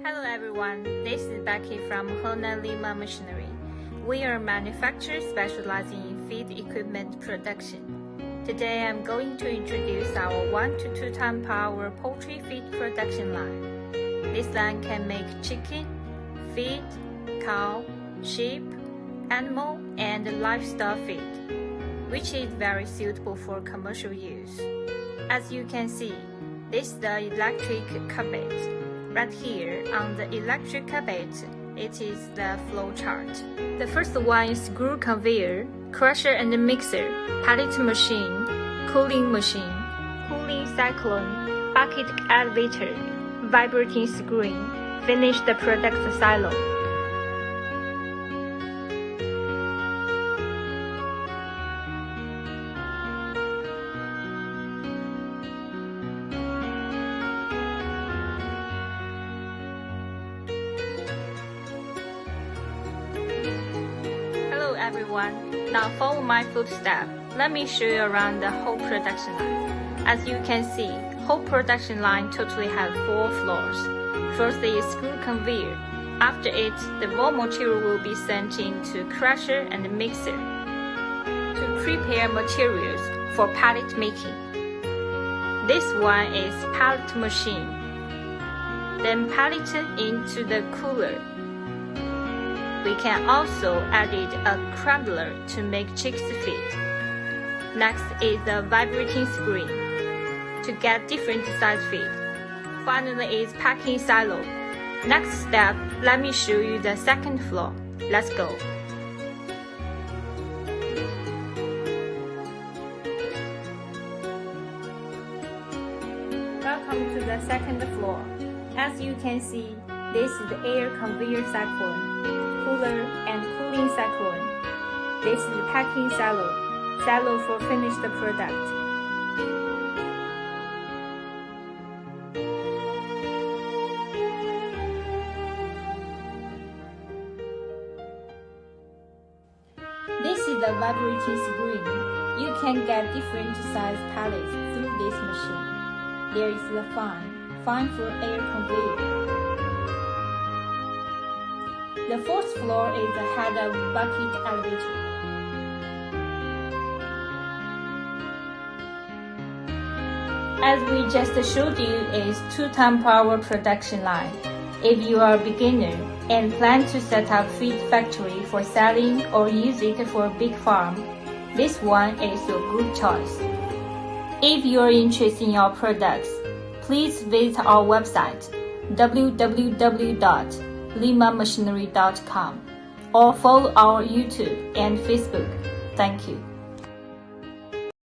Hello everyone, this is Becky from Feedmill. We are a manufacturer specializing in feed equipment production. Today I'm going to introduce our 1 to 2 times per hour poultry feed production line. This line can make chicken, feed, cow, sheep, animal, and livestock feed, which is very suitable for commercial use. As you can see, this is the electric carpet. Right here on the electric carpet, it is the flow chart. The first one is screw conveyor, crusher and mixer, pellet machine, cooling cyclone, bucket elevator, vibrating screen, finish the product silo. Hello everyone, now follow my footsteps. Let me show you around the whole production line. As you can see, whole production line totally has 4 floors. First is screw conveyor. After it, the raw material will be sent into crusher and mixer to prepare materials for pellet making. This one is pellet machine. Then pellet into the cooler. We can also add a crumbler to make chicks feed. Next is the vibrating screen to get different size feed. Finally is packing silo. Next step, let me show you the second floor. Let's go. Welcome to the second floor. As you can see, this is the air conveyor cyclone, cooler and cooling cyclone. This is the packing silo for finished product. This is the vibrating screen. You can get different size pellets through this machine. There is the fan for air conveyor. The fourth floor is the head of bucket elevator. As we just showed you is 2 times per hour production line. If you are a beginner and plan to set up feed factory for selling or use it for a big farm, this one is a good choice. If you are interested in our products, please visit our website www.feedmill.com or follow our YouTube and Facebook. Thank you.